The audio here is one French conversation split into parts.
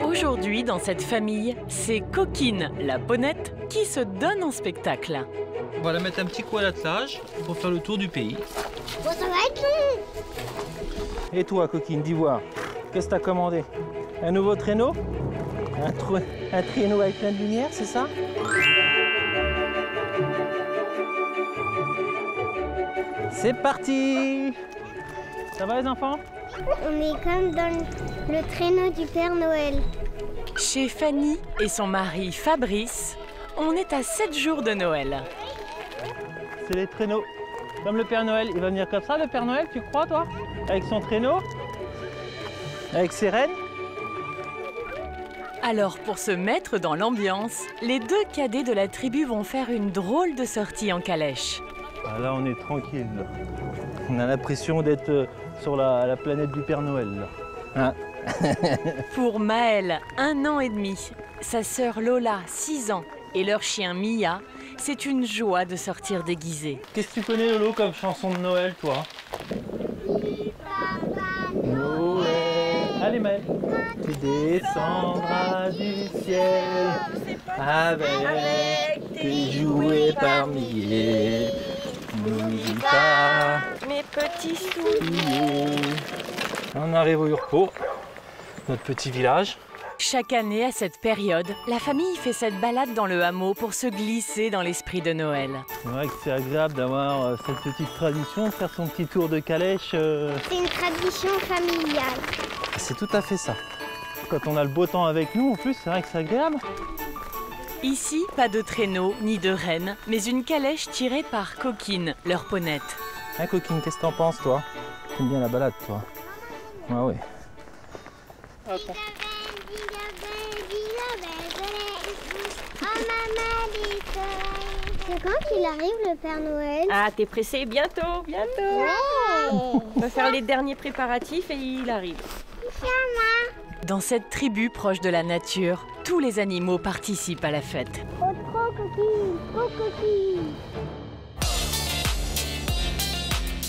Aujourd'hui, dans cette famille, c'est Coquine, la ponette, qui se donne en spectacle. On va la mettre un petit coup à l'attelage pour faire le tour du pays. Bon, ça va être long. Et toi, Coquine, dis voir, qu'est-ce que t'as commandé? Un nouveau traîneau? Un traîneau avec plein de lumière, c'est ça? C'est parti! Ça va les enfants? On est comme dans le traîneau du Père Noël. Chez Fanny et son mari Fabrice, on est à 7 jours de Noël. C'est les traîneaux. Comme le Père Noël. Il va venir comme ça, le Père Noël, tu crois, toi? Avec son traîneau? Avec ses rennes? Alors, pour se mettre dans l'ambiance, les deux cadets de la tribu vont faire une drôle de sortie en calèche. Ah, là, on est tranquille. Là. On a l'impression d'être sur la planète du Père Noël. Là. Hein? Pour Maëlle, 1 an et demi, sa sœur Lola, 6 ans, et leur chien Mia, c'est une joie de sortir déguisés. Qu'est-ce que tu connais, Lolo, comme chanson de Noël, toi? Noël. Allez, Maëlle. Tu descendras du ciel avec tes jouets par milliers. N'oublie pas mes petits souliers. On arrive au Urpo, notre petit village. Chaque année, à cette période, la famille fait cette balade dans le hameau pour se glisser dans l'esprit de Noël. C'est vrai que c'est agréable d'avoir cette petite tradition, de faire son petit tour de calèche. C'est une tradition familiale. C'est tout à fait ça. Quand on a le beau temps avec nous, en plus, c'est vrai que c'est agréable. Ici, pas de traîneau ni de rennes, mais une calèche tirée par Coquine, leur ponette. Hein, Coquine, qu'est-ce que t'en penses, toi? T'aimes bien la balade, toi? Ah oui. C'est quand qu'il arrive, le Père Noël? Ah, t'es pressé? Bientôt, bientôt. Ouais. On va faire les derniers préparatifs et il arrive. Dans cette tribu proche de la nature, tous les animaux participent à la fête. Trop coquille, trop coquille.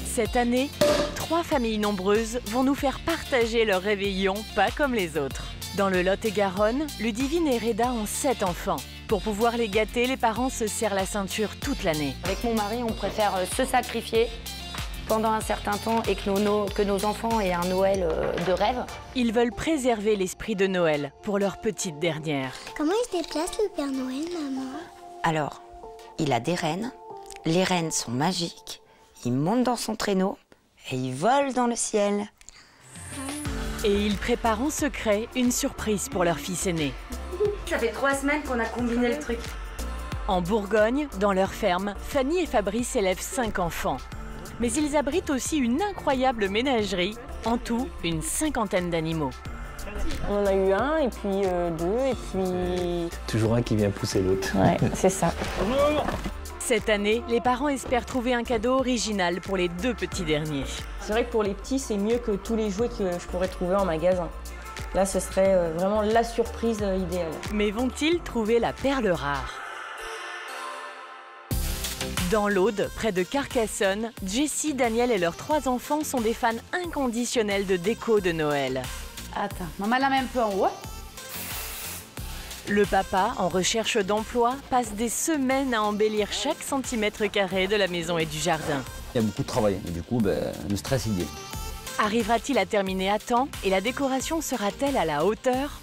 Cette année, 3 familles nombreuses vont nous faire partager leur réveillon pas comme les autres. Dans le Lot-et-Garonne, Ludivine et Reda ont 7 enfants. Pour pouvoir les gâter, les parents se serrent la ceinture toute l'année. Avec mon mari, on préfère se sacrifier pendant un certain temps et que nos enfants aient un Noël de rêve. Ils veulent préserver l'esprit de Noël pour leur petite dernière. Comment il se déplace, le Père Noël, maman? Alors, il a des rennes. Les rennes sont magiques. Il monte dans son traîneau et il vole dans le ciel. Et ils préparent en secret une surprise pour leur fils aîné. Ça fait 3 semaines qu'on a combiné le truc. En Bourgogne, dans leur ferme, Fanny et Fabrice élèvent 5 enfants. Mais ils abritent aussi une incroyable ménagerie, en tout une 50aine d'animaux. On en a eu 1, et puis 2, et puis... Toujours un qui vient pousser l'autre. Ouais, c'est ça. Cette année, les parents espèrent trouver un cadeau original pour les 2 petits derniers. C'est vrai que pour les petits, c'est mieux que tous les jouets que je pourrais trouver en magasin. Là, ce serait vraiment la surprise idéale. Mais vont-ils trouver la perle rare? Dans l'Aude, près de Carcassonne, Jessie, Daniel et leurs 3 enfants sont des fans inconditionnels de déco de Noël. Attends, maman la met un peu en haut. Le papa, en recherche d'emploi, passe des semaines à embellir chaque centimètre carré de la maison et du jardin. Il y a beaucoup de travail, et du coup, le stress il y est. Arrivera-t-il à terminer à temps et la décoration sera-t-elle à la hauteur?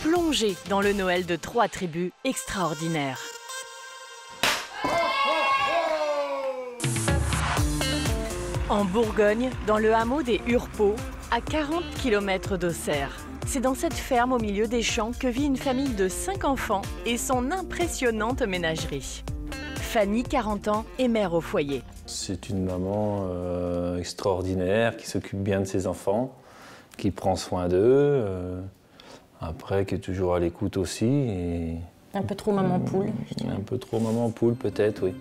Plongez dans le Noël de 3 tribus extraordinaires. En Bourgogne, dans le hameau des Urpo, à 40 km d'Auxerre. C'est dans cette ferme au milieu des champs que vit une famille de 5 enfants et son impressionnante ménagerie. Fanny, 40 ans, est mère au foyer. C'est une maman extraordinaire qui s'occupe bien de ses enfants, qui prend soin d'eux, après qui est toujours à l'écoute aussi. Et... Un peu trop maman poule, je dirais. Un peu trop maman poule peut-être, oui.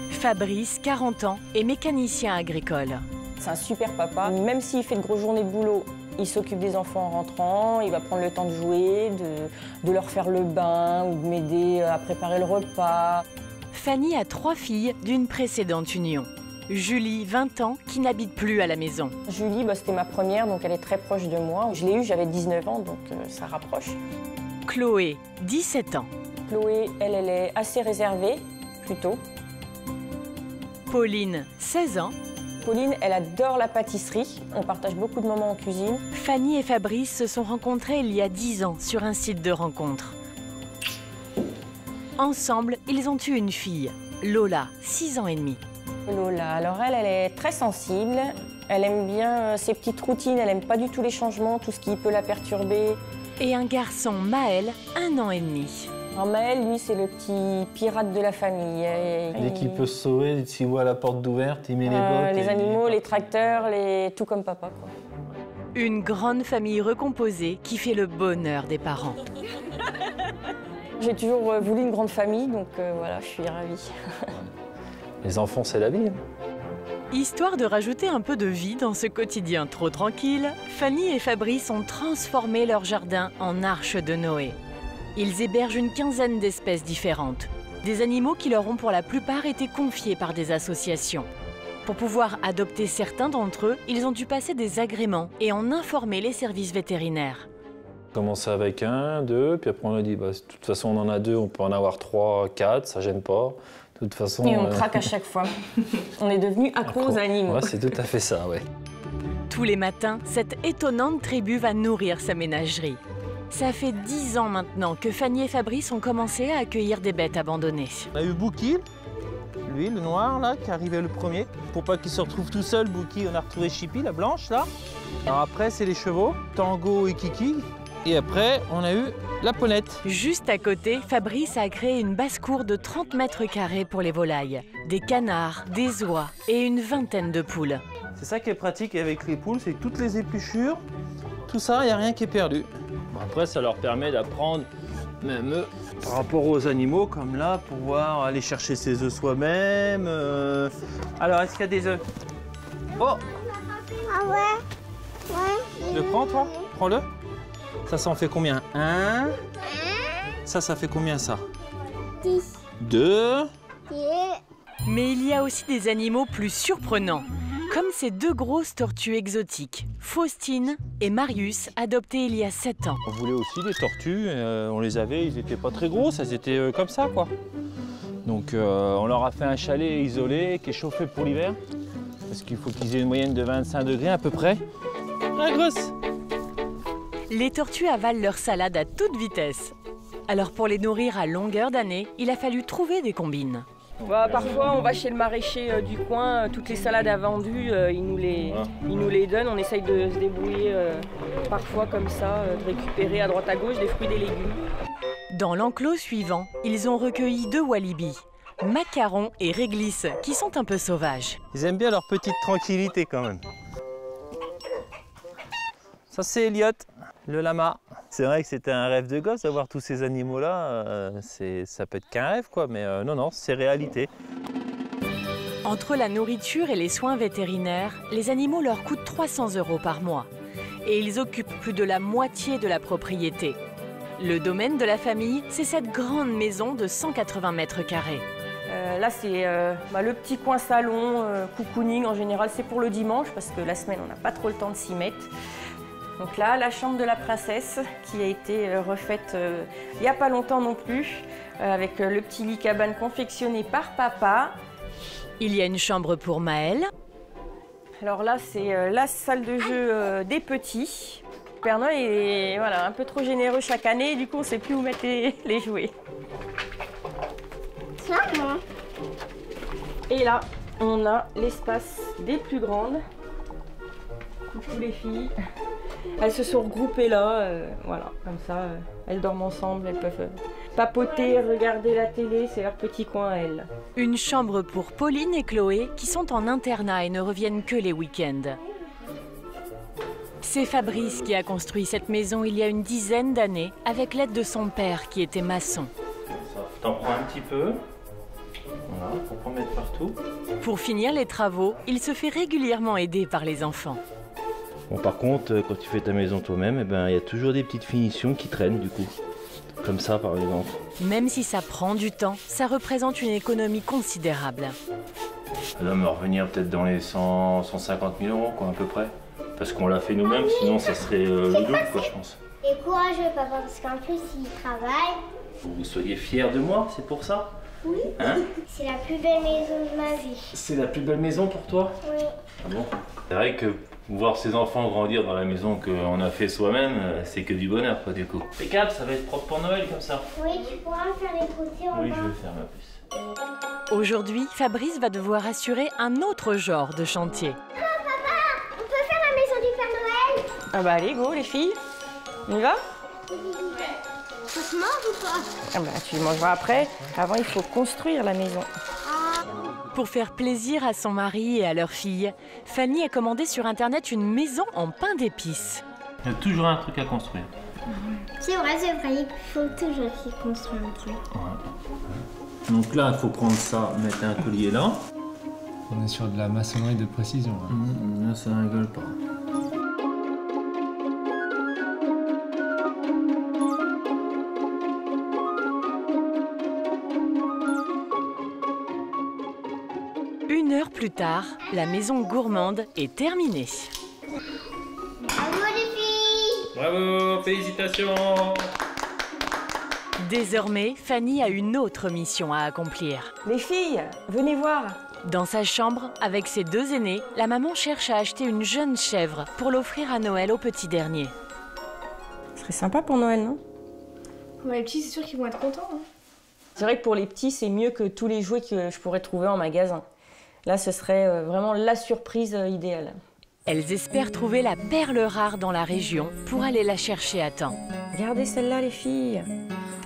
Fabrice, 40 ans, est mécanicien agricole. C'est un super papa. Même s'il fait de grosses journées de boulot, il s'occupe des enfants en rentrant, il va prendre le temps de jouer, de leur faire le bain ou de m'aider à préparer le repas. Fanny a 3 filles d'une précédente union. Julie, 20 ans, qui n'habite plus à la maison. Julie, c'était ma première, donc elle est très proche de moi. Je l'ai eue, j'avais 19 ans, donc ça rapproche. Chloé, 17 ans. Chloé, elle est assez réservée, plutôt. Pauline, 16 ans. Pauline, elle adore la pâtisserie. On partage beaucoup de moments en cuisine. Fanny et Fabrice se sont rencontrés il y a 10 ans sur un site de rencontre. Ensemble, ils ont eu une fille, Lola, 6 ans et demi. Lola, alors elle est très sensible. Elle aime bien ses petites routines, elle n'aime pas du tout les changements, tout ce qui peut la perturber. Et un garçon, Maël, 1 an et demi. Alors Maël, lui, c'est le petit pirate de la famille. Dès qu'il peut se sauver, s'il voit la porte ouverte, il met les bottes. Les animaux, les tracteurs, tout comme papa, quoi. Une grande famille recomposée qui fait le bonheur des parents. J'ai toujours voulu une grande famille, donc voilà, je suis ravie. Les enfants, c'est la vie. Histoire de rajouter un peu de vie dans ce quotidien trop tranquille, Fanny et Fabrice ont transformé leur jardin en arche de Noé. Ils hébergent une quinzaine d'espèces différentes. Des animaux qui leur ont pour la plupart été confiés par des associations. Pour pouvoir adopter certains d'entre eux, ils ont dû passer des agréments et en informer les services vétérinaires. On commençait avec 1, 2, puis après on a dit, de toute façon on en a 2, on peut en avoir 3, 4, ça gêne pas. De toute façon, et on craque à chaque fois. On est devenus accros aux animaux. Ouais, c'est tout à fait ça, ouais. Tous les matins, cette étonnante tribu va nourrir sa ménagerie. Ça fait 10 ans maintenant que Fanny et Fabrice ont commencé à accueillir des bêtes abandonnées. On a eu Bouki, lui, le noir, là, qui arrivait le premier. Pour pas qu'il se retrouve tout seul, Bouki, on a retrouvé Chippy, la blanche, là. Alors après, c'est les chevaux, Tango et Kiki. Et après, on a eu la ponette. Juste à côté, Fabrice a créé une basse-cour de 30 mètres carrés pour les volailles. Des canards, des oies et une vingtaine de poules. C'est ça qui est pratique avec les poules, c'est que toutes les épluchures, tout ça, il n'y a rien qui est perdu. Après, ça leur permet d'apprendre, même eux, par rapport aux animaux, comme là, pouvoir aller chercher ses œufs soi-même. Alors, est-ce qu'il y a des œufs? Oh! Ah ouais? Ouais. Le prends, toi? Prends-le. Ça en fait combien? 1. Ça fait combien, ça? 10. 2. Mais il y a aussi des animaux plus surprenants, comme ces 2 grosses tortues exotiques, Faustine et Marius, adoptés il y a 7 ans. On voulait aussi des tortues, on les avait, ils n'étaient pas très grosses, elles étaient comme ça, quoi. Donc on leur a fait un chalet isolé qui est chauffé pour l'hiver, parce qu'il faut qu'ils aient une moyenne de 25 degrés à peu près. La grosse! Les tortues avalent leur salade à toute vitesse. Alors pour les nourrir à longueur d'année, il a fallu trouver des combines. Parfois, on va chez le maraîcher du coin, toutes les salades à vendu, il nous les donne. On essaye de se débrouiller parfois comme ça, de récupérer à droite à gauche des fruits et des légumes. Dans l'enclos suivant, ils ont recueilli 2 walibi, Macaron et Réglisse, qui sont un peu sauvages. Ils aiment bien leur petite tranquillité quand même. Ça c'est Elliot, le lama. C'est vrai que c'était un rêve de gosse d'avoir tous ces animaux-là. Ça peut être qu'un rêve, quoi, mais non, c'est réalité. Entre la nourriture et les soins vétérinaires, les animaux leur coûtent 300 € par mois. Et ils occupent plus de la moitié de la propriété. Le domaine de la famille, c'est cette grande maison de 180 mètres carrés. Là, c'est le petit coin salon, cocooning. En général, c'est pour le dimanche, parce que la semaine, on n'a pas trop le temps de s'y mettre. Donc là, la chambre de la princesse qui a été refaite il n'y a pas longtemps non plus, avec le petit lit cabane confectionné par papa. Il y a une chambre pour Maël. Alors là, c'est la salle de jeu des petits. Père Noël est un peu trop généreux chaque année, du coup, on ne sait plus où mettre les jouets. Ça, moi. Et là, on a l'espace des plus grandes. Coucou les filles. Elles se sont regroupées là, comme ça, elles dorment ensemble, elles peuvent papoter, regarder la télé, c'est leur petit coin à elles. Une chambre pour Pauline et Chloé qui sont en internat et ne reviennent que les week-ends. C'est Fabrice qui a construit cette maison il y a une dizaine d'années avec l'aide de son père qui était maçon. T'en prends un petit peu, voilà, pour pas mettre partout. Pour finir les travaux, il se fait régulièrement aider par les enfants. Bon, par contre, quand tu fais ta maison toi-même, il y a toujours des petites finitions qui traînent du coup. Comme ça, par exemple. Même si ça prend du temps, ça représente une économie considérable. Ça doit me revenir peut-être dans les 150 000 euros, quoi, à peu près. Parce qu'on l'a fait nous-mêmes, sinon ça serait le double, quoi, je pense. Et courageux, papa, parce qu'en plus, il travaille. Faut que vous soyez fiers de moi, c'est pour ça? Oui. Hein? C'est la plus belle maison de ma vie. C'est la plus belle maison pour toi? Oui. Ah bon? C'est vrai que voir ses enfants grandir dans la maison qu'on a fait soi-même, c'est que du bonheur, quoi, du coup. Impeccable, ça va être propre pour Noël, comme ça. Oui, tu pourras me faire les côtés en Oui, bas. je vais le faire, ma puce. Aujourd'hui, Fabrice va devoir assurer un autre genre de chantier. On peut faire la maison du Père Noël? Ah bah allez, go les filles. On y va? Ça se mange ou pas? Ah bah tu mangeras après. Avant, il faut construire la maison. Pour faire plaisir à son mari et à leur fille, Fanny a commandé sur internet une maison en pain d'épices. Il y a toujours un truc à construire. C'est vrai, il faut toujours qu'il construise un truc. Donc là, il faut prendre ça, mettre un collier là. On est sur de la maçonnerie de précision. Là. Là, ça rigole pas. Une heure plus tard, la maison gourmande est terminée. Bravo les filles! Bravo, félicitations! Désormais, Fanny a une autre mission à accomplir. Les filles, venez voir. Dans sa chambre, avec ses deux aînés, la maman cherche à acheter une jeune chèvre pour l'offrir à Noël au petit dernier. Ce serait sympa pour Noël, non? Pour les petits, c'est sûr qu'ils vont être contents. Hein. C'est vrai que pour les petits, c'est mieux que tous les jouets que je pourrais trouver en magasin. Là, ce serait vraiment la surprise idéale. Elles espèrent trouver la perle rare dans la région pour aller la chercher à temps. Regardez celle-là, les filles.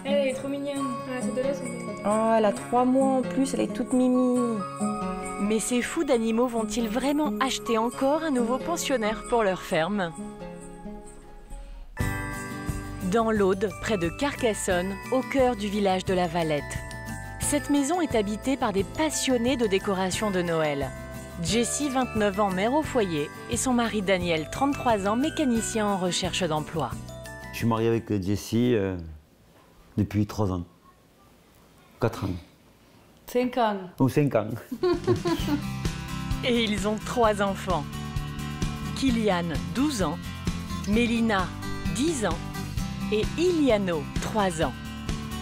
Elle est trop mignonne. Ah, cette de-là, c'est... Oh, elle a 3 mois en plus, elle est toute mimi. Mais ces fous d'animaux vont-ils vraiment acheter encore un nouveau pensionnaire pour leur ferme? Dans l'Aude, près de Carcassonne, au cœur du village de la Valette. Cette maison est habitée par des passionnés de décoration de Noël. Jessie, 29 ans, mère au foyer, et son mari Daniel, 33 ans, mécanicien en recherche d'emploi. Je suis marié avec Jessie depuis 3 ans. 4 ans. 5 ans. Ou 5 ans. Et ils ont 3 enfants. Kylian, 12 ans, Mélina, 10 ans, et Iliano, 3 ans.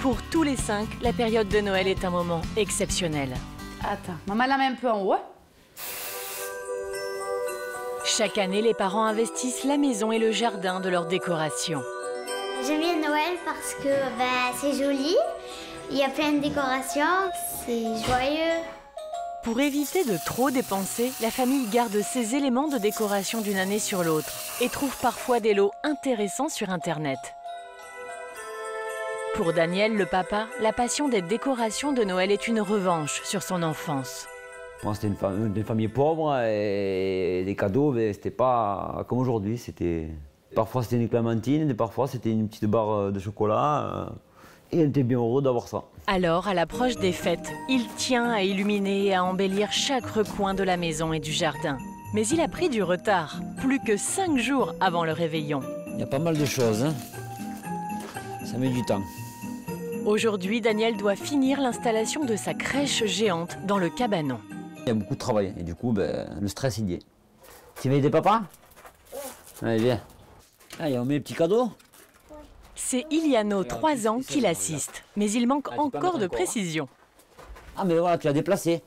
Pour tous les 5, la période de Noël est un moment exceptionnel. Attends, maman la met un peu en haut. Hein. Chaque année, les parents investissent la maison et le jardin de leur décoration. J'aime bien Noël parce que c'est joli, il y a plein de décorations, c'est joyeux. Pour éviter de trop dépenser, la famille garde ses éléments de décoration d'une année sur l'autre et trouve parfois des lots intéressants sur Internet. Pour Daniel, le papa, la passion des décorations de Noël est une revanche sur son enfance. Moi, c'était une famille pauvre et les cadeaux, c'était pas comme aujourd'hui. Parfois, c'était une clémentine, et parfois, c'était une petite barre de chocolat. Et on était bien heureux d'avoir ça. Alors, à l'approche des fêtes, il tient à illuminer et à embellir chaque recoin de la maison et du jardin. Mais il a pris du retard, plus que 5 jours avant le réveillon. Il y a pas mal de choses, hein. Ça met du temps. Aujourd'hui, Daniel doit finir l'installation de sa crèche géante dans le cabanon. Il y a beaucoup de travail et du coup, le stress, il y est. Tu veux aider papa? Allez, viens. Allez, on met les petits cadeaux. C'est Iliano, 3 ans, qui l'assiste. Mais il manque encore de précision. Ah, mais voilà, tu l'as déplacé.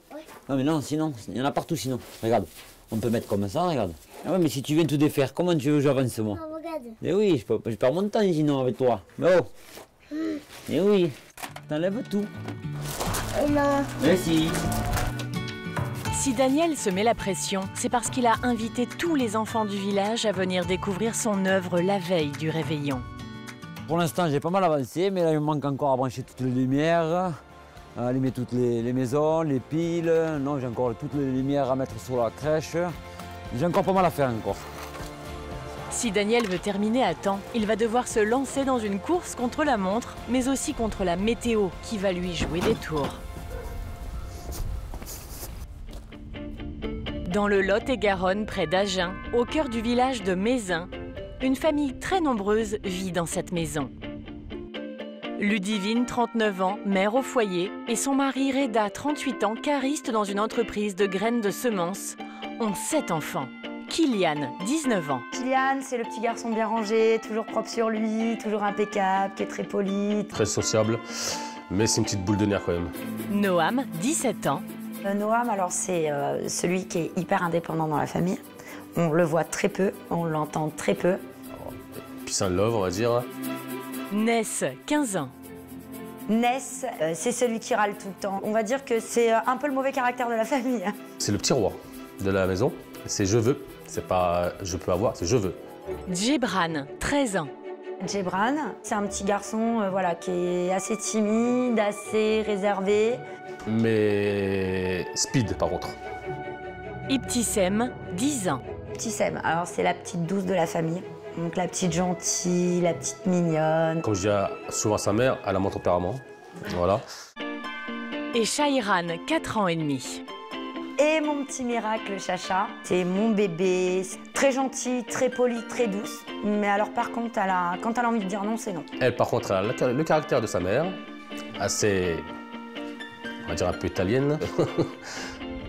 Non, mais non, sinon, il y en a partout sinon. Regarde, on peut mettre comme ça, regarde. Ah ouais, mais si tu viens tout défaire, comment tu veux que j'avance, moi? Oh, regarde. Mais oui, je perds mon temps sinon avec toi. Mais oh. Mais oui, t'enlèves tout. Non. Mais si. Si Daniel se met la pression, c'est parce qu'il a invité tous les enfants du village à venir découvrir son œuvre la veille du réveillon. Pour l'instant, j'ai pas mal avancé, mais là, il me manque encore à brancher toutes les lumières, à allumer toutes les maisons, les piles. Non, j'ai encore toutes les lumières à mettre sur la crèche. J'ai encore pas mal à faire encore. Si Daniel veut terminer à temps, il va devoir se lancer dans une course contre la montre, mais aussi contre la météo qui va lui jouer des tours. Dans le Lot-et-Garonne, près d'Agen, au cœur du village de Mézin, une famille très nombreuse vit dans cette maison. Ludivine, 39 ans, mère au foyer, et son mari Reda, 38 ans, cariste dans une entreprise de graines de semences, ont 7 enfants. Kylian, 19 ans. Kylian, c'est le petit garçon bien rangé, toujours propre sur lui, toujours impeccable, qui est très poli. Très sociable, mais c'est une petite boule de nerf quand même. Noam, 17 ans. Noam, alors c'est celui qui est hyper indépendant dans la famille. On le voit très peu, on l'entend très peu. Peace and love, on va dire. Ness, 15 ans. Ness, c'est celui qui râle tout le temps. On va dire que c'est un peu le mauvais caractère de la famille. C'est le petit roi de la maison. C'est je veux. C'est pas je peux avoir, c'est je veux. Djebran, 13 ans. Djebran, c'est un petit garçon voilà, qui est assez timide, assez réservé. Mais speed par contre. Ibtissem, 10 ans. Ibtissem, alors c'est la petite douce de la famille. Donc la petite gentille, la petite mignonne. Comme je dis souvent à sa mère, elle a mon tempérament. Voilà. Et Shairan, 4 ans et demi. Et mon petit miracle, Chacha, c'est mon bébé. Très gentil, très poli, très douce. Mais alors par contre, quand elle a envie de dire non, c'est non. Elle par contre, elle a le caractère de sa mère. Assez, on va dire un peu italienne.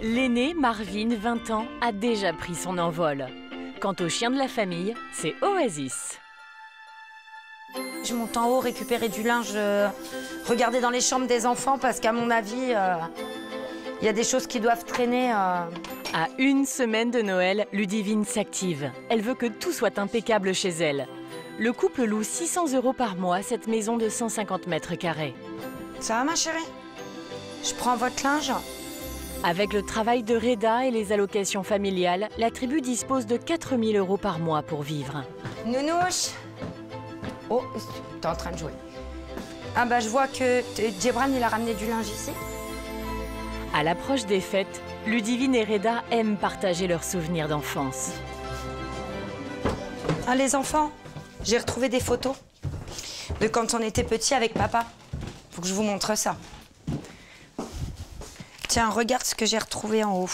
L'aîné, Marvin, 20 ans, a déjà pris son envol. Quant au chien de la famille, c'est Oasis. Je monte en haut récupérer du linge, regarder dans les chambres des enfants parce qu'à mon avis, il y a des choses qui doivent traîner. À 1 semaine de Noël, Ludivine s'active. Elle veut que tout soit impeccable chez elle. Le couple loue 600 € par mois cette maison de 150 mètres carrés. Ça va ma chérie? Je prends votre linge. Avec le travail de Reda et les allocations familiales, la tribu dispose de 4 000 € par mois pour vivre. Nounouche. Oh, t'es en train de jouer. Ah bah je vois que Djebran, il a ramené du linge ici. À l'approche des fêtes, Ludivine et Reda aiment partager leurs souvenirs d'enfance. Ah les enfants, j'ai retrouvé des photos de quand on était petits avec papa. Faut que je vous montre ça. Tiens, regarde ce que j'ai retrouvé en haut.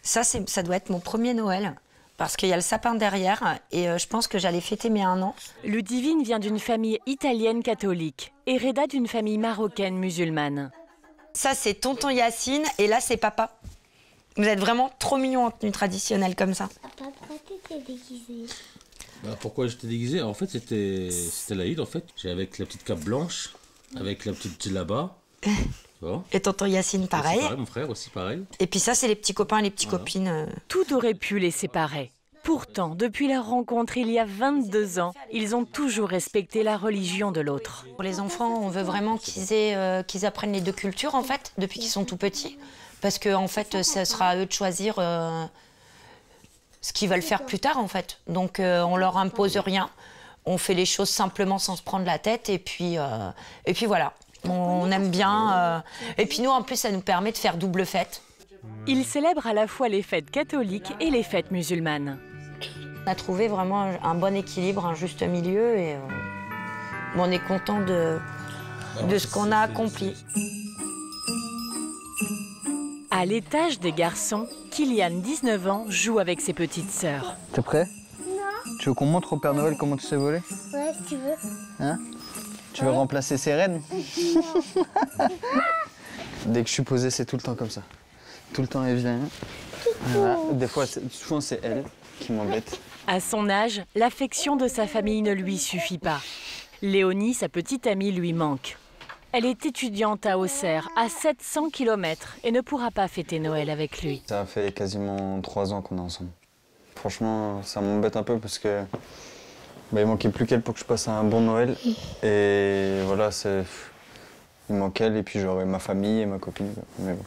Ça doit être mon premier Noël, parce qu'il y a le sapin derrière, et je pense que j'allais fêter mes 1 an. Ludivine vient d'une famille italienne catholique, et Reda d'une famille marocaine musulmane. Ça, c'est tonton Yacine, et là, c'est papa. Vous êtes vraiment trop mignons en tenue traditionnelle comme ça. Papa, pourquoi t'étais déguisé? Pourquoi j'étais déguisé? En fait, c'était l'Aïd, en fait. J'ai avec la petite cape blanche, avec la petite là-bas. Et tonton Yacine, pareil. Pareil. Mon frère aussi, pareil. Et puis ça, c'est les petits copains et les petites copines. Tout aurait pu les séparer. Pourtant, depuis leur rencontre il y a 22 ans, ils ont toujours respecté la religion de l'autre. Pour les enfants, on veut vraiment qu'ils apprennent les 2 cultures, en fait, depuis qu'ils sont tout petits. Parce que, en fait, ce sera à eux de choisir ce qu'ils veulent faire plus tard, en fait. Donc, on leur impose rien. On fait les choses simplement sans se prendre la tête. Et puis voilà. On aime bien. Et puis nous, en plus, ça nous permet de faire double fête. Ils célèbrent à la fois les fêtes catholiques et les fêtes musulmanes. On a trouvé vraiment un bon équilibre, un juste milieu. Et on est content de ce qu'on a accompli. À l'étage des garçons, Kylian, 19 ans, joue avec ses petites sœurs. T'es prêt? Non. Tu veux qu'on montre au Père Noël comment tu sais voler? Ouais, si tu veux. Hein? Tu veux remplacer ses reines? Dès que je suis posé, c'est tout le temps comme ça. Tout le temps, elle vient. Voilà. Des fois, souvent, c'est elle qui m'embête. À son âge, l'affection de sa famille ne lui suffit pas. Léonie, sa petite amie, lui manque. Elle est étudiante à Auxerre, à 700 km, et ne pourra pas fêter Noël avec lui. Ça fait quasiment 3 ans qu'on est ensemble. Franchement, ça m'embête un peu parce que il manquait plus qu'elle pour que je passe un bon Noël. Et voilà, il manque elle et puis j'aurai ma famille et ma copine. Mais bon.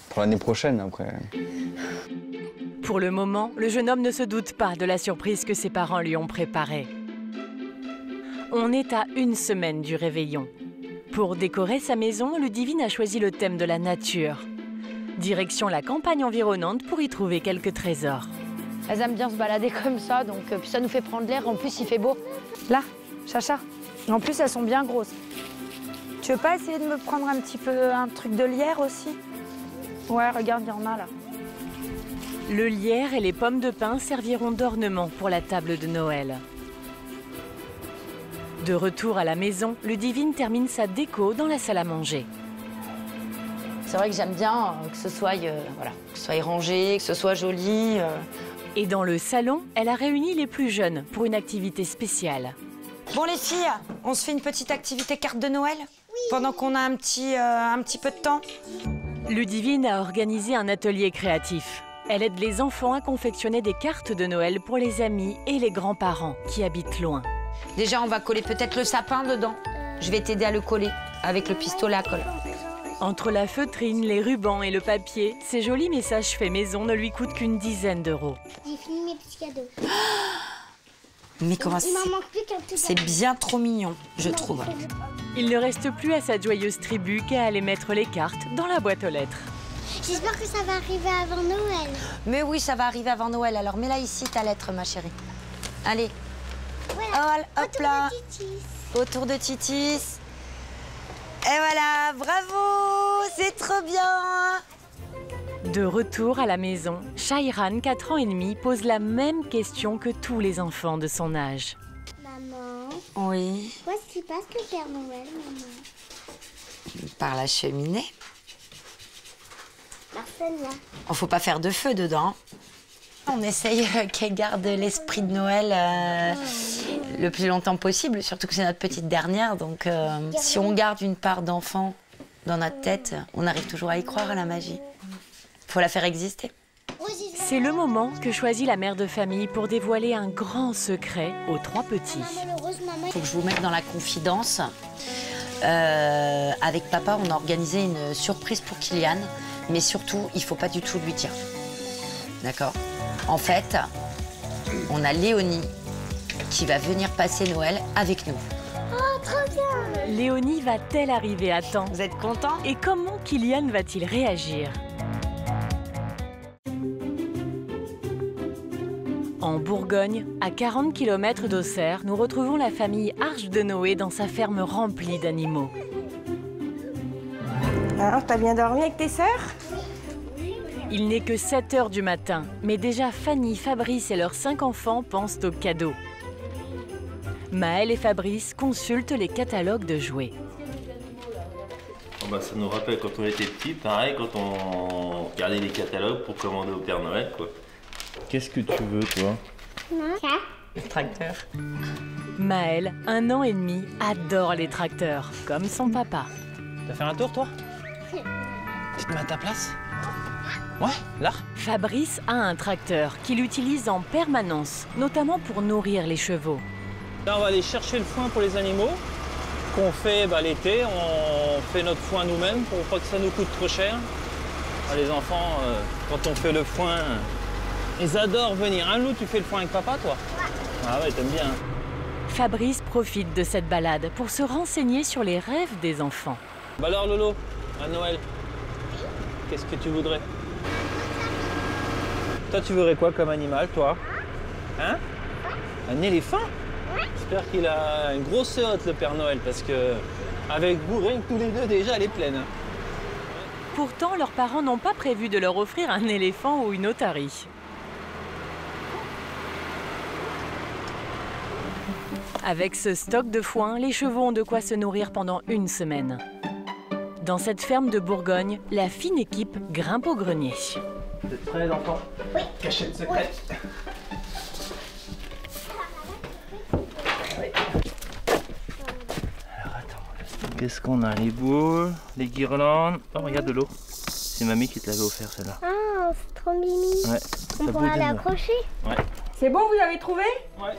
Pour l'année prochaine, après. Pour le moment, le jeune homme ne se doute pas de la surprise que ses parents lui ont préparée. On est à 1 semaine du réveillon. Pour décorer sa maison, Ludivine a choisi le thème de la nature. Direction la campagne environnante pour y trouver quelques trésors. Elles aiment bien se balader comme ça, donc puis ça nous fait prendre l'air. En plus, il fait beau. Là, Chacha. En plus, elles sont bien grosses. Tu veux pas essayer de me prendre un petit peu un truc de lierre aussi? Ouais, regarde, il y en a là. Le lierre et les pommes de pin serviront d'ornement pour la table de Noël. De retour à la maison, Ludivine termine sa déco dans la salle à manger. C'est vrai que j'aime bien que ce soit, voilà, que ce soit rangé, que ce soit joli. Et dans le salon, elle a réuni les plus jeunes pour une activité spéciale. Bon les filles, on se fait une petite activité carte de Noël pendant qu'on a un petit peu de temps. Ludivine a organisé un atelier créatif. Elle aide les enfants à confectionner des cartes de Noël pour les amis et les grands-parents qui habitent loin. Déjà, on va coller peut-être le sapin dedans. Je vais t'aider à le coller avec le pistolet à colle. Entre la feutrine, les rubans et le papier, ces jolis messages faits maison ne lui coûtent qu'une dizaine d'euros. J'ai fini mes petits cadeaux. Mais comment Il m'en manque plus qu'un tout. C'est bien trop mignon, je trouve. Il ne reste plus à sa joyeuse tribu qu'à aller mettre les cartes dans la boîte aux lettres. J'espère que ça va arriver avant Noël. Mais oui, ça va arriver avant Noël. Alors mets-la ici, ta lettre, ma chérie. Allez. Voilà. Hop Autour là. de Titis. Autour de Titis. Et voilà, bravo, c'est trop bien. De retour à la maison, Shairan, 4 ans et demi, pose la même question que tous les enfants de son âge. Maman, Oui, où est-ce qu'il passe le Père Noël, maman? par la cheminée. Marcel, là. On faut pas faire de feu dedans. On essaye qu'elle garde l'esprit de Noël le plus longtemps possible, surtout que c'est notre petite dernière. Donc si on garde une part d'enfant dans notre tête, on arrive toujours à y croire à la magie. Faut la faire exister. C'est le moment que choisit la mère de famille pour dévoiler un grand secret aux 3 petits. Faut que je vous mette dans la confidence. Avec papa, on a organisé une surprise pour Kylian, mais surtout, il faut pas du tout lui dire. D'accord ? En fait, on a Léonie qui va venir passer Noël avec nous. Oh, trop bien! Léonie va-t-elle arriver à temps? Vous êtes contents? Et comment Kylian va-t-il réagir? En Bourgogne, à 40 km d'Auxerre, nous retrouvons la famille Arche de Noé dans sa ferme remplie d'animaux. Alors, t'as bien dormi avec tes sœurs? Il n'est que 7 heures du matin, mais déjà Fanny, Fabrice et leurs 5 enfants pensent aux cadeaux. Maël et Fabrice consultent les catalogues de jouets. Ça nous rappelle quand on était petits, pareil, quand on regardait les catalogues pour commander au Père Noël, quoi. Qu'est-ce que tu veux, toi? Le tracteur. Maël, 1 an et demi, adore les tracteurs, comme son papa. T'as fait un tour, toi? Tu te mets à ta place? Ouais, là. Fabrice a un tracteur qu'il utilise en permanence, notamment pour nourrir les chevaux. Là, on va aller chercher le foin pour les animaux, qu'on fait l'été. On fait notre foin nous-mêmes pour pas que ça nous coûte trop cher. Les enfants, quand on fait le foin, ils adorent venir. Hein, Lou, tu fais le foin avec papa, toi? Ah ouais, t'aimes bien. Fabrice profite de cette balade pour se renseigner sur les rêves des enfants. Bah alors, Lolo, à Noël, qu'est-ce que tu voudrais? Toi, tu voudrais quoi comme animal, toi? Hein? Un éléphant? J'espère qu'il a une grosse hotte, le Père Noël, parce que avec vous, rien que tous les deux, déjà, elle est pleine. Pourtant, leurs parents n'ont pas prévu de leur offrir un éléphant ou une otarie. Avec ce stock de foin, les chevaux ont de quoi se nourrir pendant 1 semaine. Dans cette ferme de Bourgogne, la fine équipe grimpe au grenier. Vous êtes prêts, l'enfant? Oui. Cachette secrète. Alors attends, qu'est-ce qu'on a? Les boules, les guirlandes. Oh, regarde de l'eau. C'est mamie qui te l'avait offert, celle-là. Ah, c'est trop mimi. Ouais. On pourra l'accrocher. Ouais. C'est bon, vous avez trouvé? Ouais.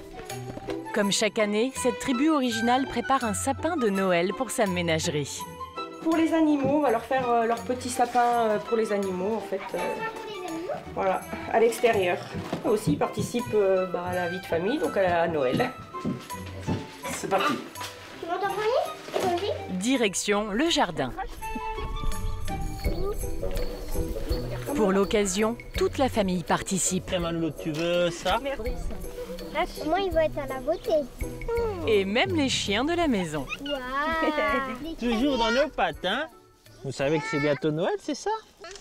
Comme chaque année, cette tribu originale prépare un sapin de Noël pour sa ménagerie. Pour les animaux, on va leur faire leur petit sapin pour les animaux, en fait. Voilà, à l'extérieur. Aussi, ils participent à la vie de famille, donc à Noël. C'est parti. Tu m'entends parler? Direction le jardin. Pour l'occasion, toute la famille participe. Tu veux ça? Moi, il va être à la beauté. Et même les chiens de la maison. Wow. Toujours dans nos pattes, hein? Vous savez que c'est bientôt Noël, c'est ça?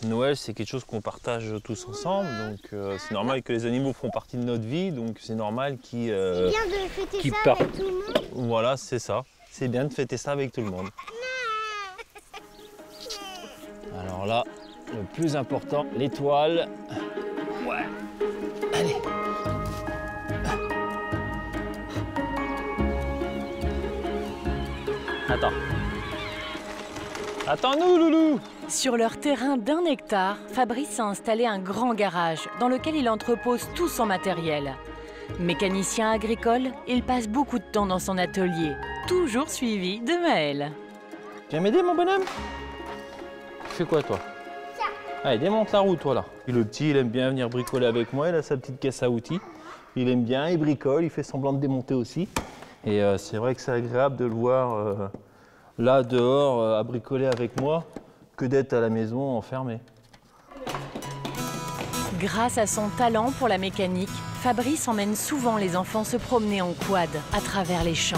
Noël, c'est quelque chose qu'on partage tous ensemble, donc c'est normal que les animaux font partie de notre vie, donc c'est normal qu'ils C'est bien de fêter ça avec tout le monde. Voilà, c'est ça. C'est bien de fêter ça avec tout le monde. Alors là, le plus important, l'étoile. Ouais. Allez. Attends. Attends-nous, Loulou! Sur leur terrain d'1 hectare, Fabrice a installé un grand garage dans lequel il entrepose tout son matériel. Mécanicien agricole, il passe beaucoup de temps dans son atelier, toujours suivi de Maël. Viens m'aider, mon bonhomme? Tu fais quoi, toi? Allez, démonte la roue, toi, là. Et le petit, il aime bien venir bricoler avec moi. Il a sa petite caisse à outils. Il aime bien, il bricole, il fait semblant de démonter aussi. Et c'est vrai que c'est agréable de le voir là, dehors, à bricoler avec moi, que d'être à la maison enfermé. Grâce à son talent pour la mécanique, Fabrice emmène souvent les enfants se promener en quad à travers les champs.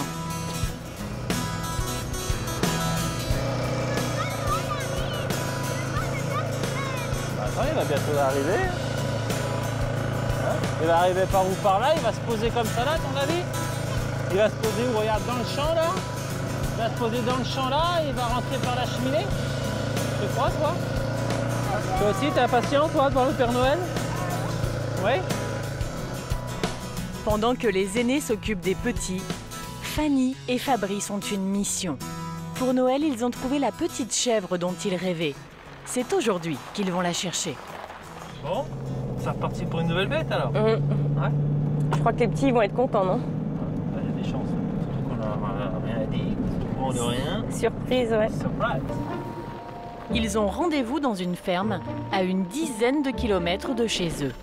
Attends, il va bientôt arriver. Hein, il va arriver par où? Par là? Il va se poser comme ça là, à ton avis? Il va se poser où? Regarde, dans le champ là. Il va se poser dans le champ là et il va rentrer par la cheminée. Tu crois, toi? Toi aussi, t'es impatient, toi, devant le Père Noël? Oui? Pendant que les aînés s'occupent des petits, Fanny et Fabrice ont une mission. Pour Noël, ils ont trouvé la petite chèvre dont ils rêvaient. C'est aujourd'hui qu'ils vont la chercher. Bon, c'est reparti pour une nouvelle bête alors? Ouais. Je crois que les petits vont être contents, non? Il y a des chances. Surtout qu'on leur a rien dit, qu'on ne rien. Surprise, ouais. Surprise. Ils ont rendez-vous dans une ferme à une dizaine de kilomètres de chez eux.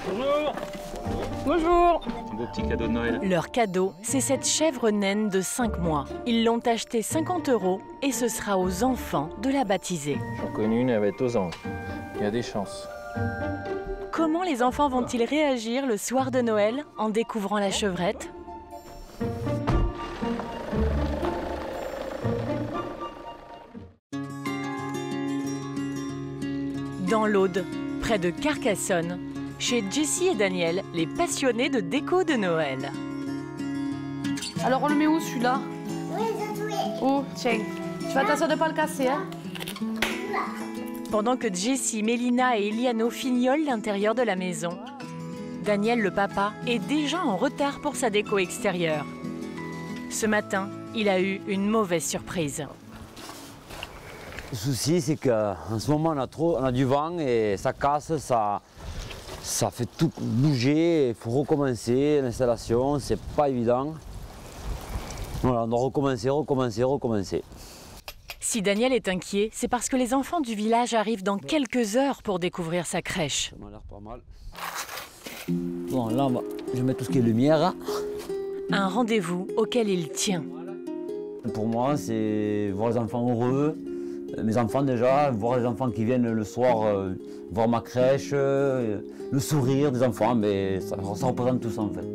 Bonjour. Bonjour. Un beau petit cadeau de Noël. Leur cadeau, c'est cette chèvre naine de 5 mois. Ils l'ont achetée 50 € et ce sera aux enfants de la baptiser. J'en connais une, elle va être aux anges. Il y a des chances. Comment les enfants vont-ils réagir le soir de Noël en découvrant la chevrette? Dans l'Aude, près de Carcassonne, chez Jessie et Daniel, les passionnés de déco de Noël. Alors on le met où celui-là? Oui, j'ai trouvé. Oh, tiens. Tu fais attention de ne pas le casser, hein? Pendant que Jessie, Mélina et Eliano fignolent l'intérieur de la maison, Daniel, le papa, est déjà en retard pour sa déco extérieure. Ce matin, il a eu une mauvaise surprise. Le souci, c'est qu'en ce moment, on a du vent et ça casse, ça fait tout bouger. Il faut recommencer l'installation, c'est pas évident. Voilà, on doit recommencer. Si Daniel est inquiet, c'est parce que les enfants du village arrivent dans quelques heures pour découvrir sa crèche. Ça m'a l'air pas mal. Bon, là, je vais mettre tout ce qui est lumière. Un rendez-vous auquel il tient. Pour moi, c'est voir les enfants heureux. Mes enfants déjà, voir les enfants qui viennent le soir voir ma crèche, le sourire des enfants, mais ça représente tout ça en fait.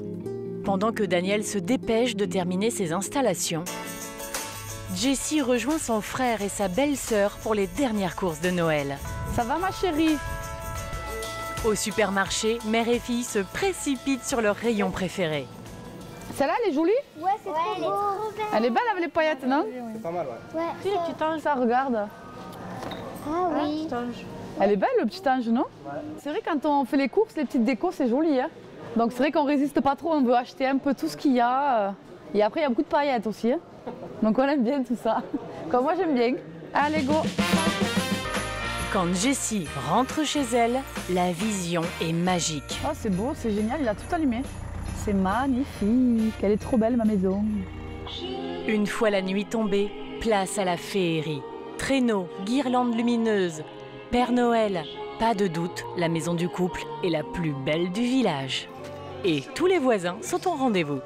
Pendant que Daniel se dépêche de terminer ses installations, Jessie rejoint son frère et sa belle-sœur pour les dernières courses de Noël. Ça va ma chérie? Au supermarché, mère et fille se précipitent sur leur rayon préféré. Celle-là, elle est jolie? Ouais, c'est trop beau. Elle est belle avec les paillettes, non? C'est pas mal, ouais. Ouais. Si, le petit ange, ça, regarde. Ah oui. Elle est belle, le petit ange, non? Ouais. C'est vrai, quand on fait les courses, les petites décos, c'est joli, hein? Donc c'est vrai qu'on résiste pas trop, on veut acheter un peu tout ce qu'il y a. Et après, il y a beaucoup de paillettes aussi, hein? Donc on aime bien tout ça. Comme moi, j'aime bien. Allez, go! Quand Jessie rentre chez elle, la vision est magique. Oh, c'est beau, c'est génial, il a tout allumé. C'est magnifique, elle est trop belle ma maison. Une fois la nuit tombée, place à la féerie. Traîneaux, guirlandes lumineuses, Père Noël. Pas de doute, la maison du couple est la plus belle du village. Et tous les voisins sont au rendez-vous.